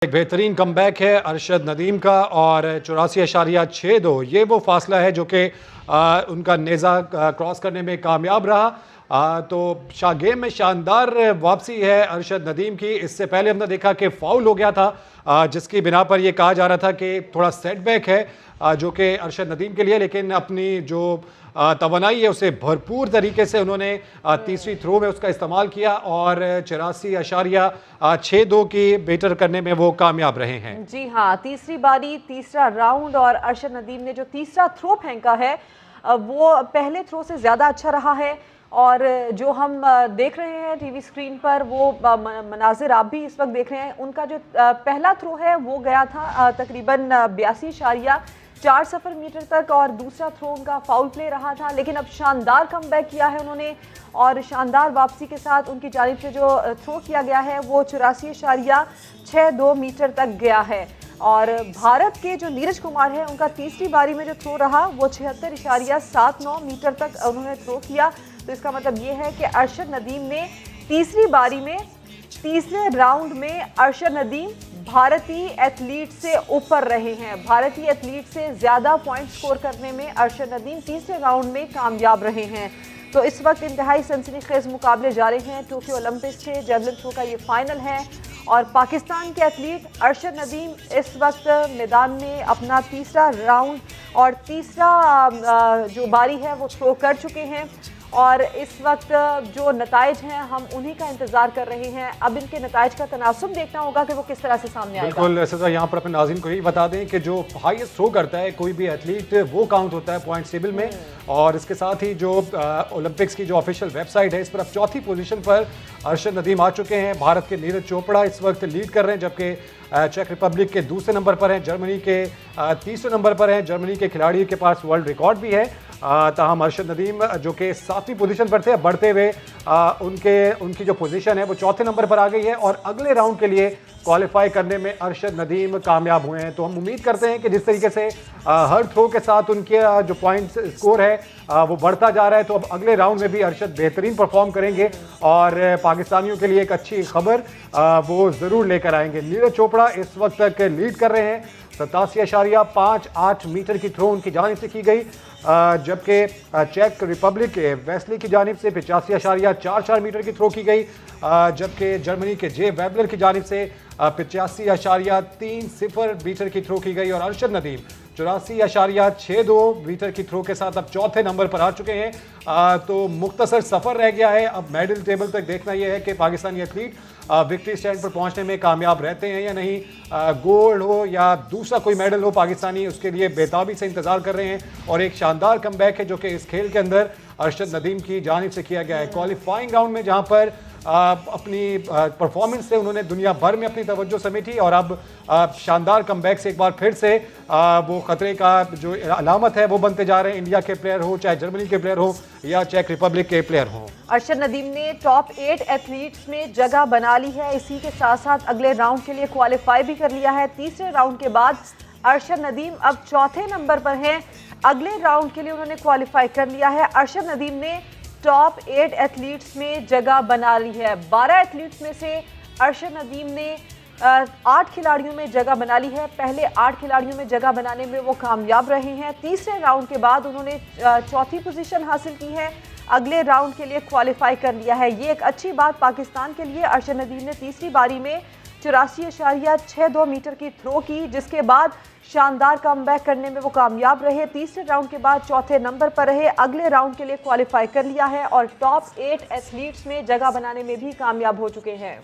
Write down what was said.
एक बेहतरीन कमबैक है अरशद नदीम का और 84.62 ये वो फासला है जो कि उनका नेज़ा क्रॉस करने में कामयाब रहा। तो गेम में शानदार वापसी है अरशद नदीम की। इससे पहले हमने देखा कि फाउल हो गया था, जिसकी बिना पर यह कहा जा रहा था कि थोड़ा सेटबैक है जो कि अरशद नदीम के लिए, लेकिन अपनी जो तवानाई है उसे भरपूर तरीके से उन्होंने तीसरी थ्रो में उसका इस्तेमाल किया और 84.62 की बेटर करने में वो कामयाब रहे हैं। जी हाँ, तीसरी बारी, तीसरा राउंड और अरशद नदीम ने जो तीसरा थ्रो फेंका है वो पहले थ्रो से ज़्यादा अच्छा रहा है। और जो हम देख रहे हैं टीवी स्क्रीन पर वो मनाजिर आप भी इस वक्त देख रहे हैं, उनका जो पहला थ्रो है वो गया था तकरीबन 82.4 मीटर तक और दूसरा थ्रो उनका फाउल प्ले रहा था। लेकिन अब शानदार कमबैक किया है उन्होंने और शानदार वापसी के साथ उनकी जानिब से जो थ्रो किया गया है वो 84.62 मीटर तक गया है। और भारत के जो नीरज कुमार है उनका तीसरी बारी में जो थ्रो रहा वो 76.79 मीटर तक उन्होंने थ्रो किया। तो इसका मतलब ये है कि अरशद नदीम ने तीसरी बारी में, तीसरे राउंड में अरशद नदीम भारतीय एथलीट से ऊपर रहे हैं। भारतीय एथलीट से ज़्यादा पॉइंट स्कोर करने में अरशद नदीम तीसरे राउंड में कामयाब रहे हैं। तो इस वक्त इंतहाई सनसनीखेज मुकाबले जारी हैं। टोक्यो ओलंपिक्स के जेवलिन थ्रो का ये फाइनल है और पाकिस्तान के एथलीट अरशद नदीम इस वक्त मैदान में अपना तीसरा राउंड और तीसरा जो बारी है वो थ्रो कर चुके हैं। और इस वक्त जो नताइज हैं हम उन्हीं का इंतजार कर रहे हैं। अब इनके नताइज का तनासुब देखना होगा कि वो किस तरह से सामने आएगा। बिल्कुल सजा, यहाँ पर अपने नाज़रीन को यही बता दें कि जो हाईएस्ट थ्रो करता है कोई भी एथलीट वो काउंट होता है पॉइंट टेबल में। और इसके साथ ही जो ओलंपिक्स की जो ऑफिशियल वेबसाइट है इस पर अब चौथी पोजीशन पर अरशद नदीम आ चुके हैं। भारत के नीरज चोपड़ा इस वक्त लीड कर रहे हैं, जबकि चेक रिपब्लिक के दूसरे नंबर पर हैं, जर्मनी के तीसरे नंबर पर हैं। जर्मनी के खिलाड़ी के पास वर्ल्ड रिकॉर्ड भी है। ताहम अरशद नदीम जो कि 7वीं पोजीशन पर थे, बढ़ते हुए उनकी जो पोजीशन है वो चौथे नंबर पर आ गई है और अगले राउंड के लिए क्वालिफाई करने में अरशद नदीम कामयाब हुए हैं। तो हम उम्मीद करते हैं कि जिस तरीके से हर थ्रो के साथ उनके जो पॉइंट स्कोर है वो बढ़ता जा रहा है, तो अब अगले राउंड में भी अरशद बेहतरीन परफॉर्म करेंगे और पाकिस्तानियों के लिए एक अच्छी खबर वो ज़रूर लेकर आएंगे। नीरज चोपड़ा इस वक्त तक लीड कर रहे हैं, 87.58 मीटर की थ्रो उनकी जानिब से की गई, जबकि चेक रिपब्लिक के वेस्ली की जानिब से 85.44 मीटर की थ्रो की गई, जबकि जर्मनी के जे वेबलर की जानिब से 85.30 मीटर की थ्रो की गई और अरशद नदीम 84.62 मीटर की थ्रो के साथ अब चौथे नंबर पर आ चुके हैं। तो मुख्तसर सफ़र रह गया है। अब मेडल टेबल तक देखना यह है कि पाकिस्तानी एथलीट विक्ट्री स्टैंड पर पहुंचने में कामयाब रहते हैं या नहीं। गोल्ड हो या दूसरा कोई मेडल हो, पाकिस्तानी उसके लिए बेताबी से इंतजार कर रहे हैं। और एक शानदार कमबैक है जो कि इस खेल के अंदर अरशद नदीम की जानिब से किया गया है। क्वालिफाइंग राउंड में जहां पर अपनी परफॉर्मेंस से उन्होंने दुनिया भर में अपनी तवज्जो समेटी और अब शानदार कमबैक से एक बार फिर से वो खतरे का जो अलामत है वो बनते जा रहे हैं। इंडिया के प्लेयर हो, चाहे जर्मनी के प्लेयर हो या चेक रिपब्लिक के प्लेयर हो। अरशद नदीम ने टॉप 8 एथलीट्स में जगह बना ली है। इसी के साथ साथ अगले राउंड के लिए क्वालिफाई भी कर लिया है। तीसरे राउंड के बाद अरशद नदीम अब चौथे नंबर पर हैं। अगले राउंड के लिए उन्होंने क्वालिफाई कर लिया है। अरशद नदीम ने टॉप 8 एथलीट्स में जगह बना ली है। 12 एथलीट्स में से अरशद नदीम ने 8 खिलाड़ियों में जगह बना ली है। पहले 8 खिलाड़ियों में जगह बनाने में वो कामयाब रहे हैं। तीसरे राउंड के बाद उन्होंने चौथी पोजीशन हासिल की है। अगले राउंड के लिए क्वालिफाई कर लिया है। ये एक अच्छी बात पाकिस्तान के लिए। अरशद नदीम ने तीसरी बारी में 84.62 मीटर की थ्रो की, जिसके बाद शानदार कमबैक करने में वो कामयाब रहे। तीसरे राउंड के बाद चौथे नंबर पर रहे। अगले राउंड के लिए क्वालिफाई कर लिया है और टॉप 8 एथलीट्स में जगह बनाने में भी कामयाब हो चुके हैं।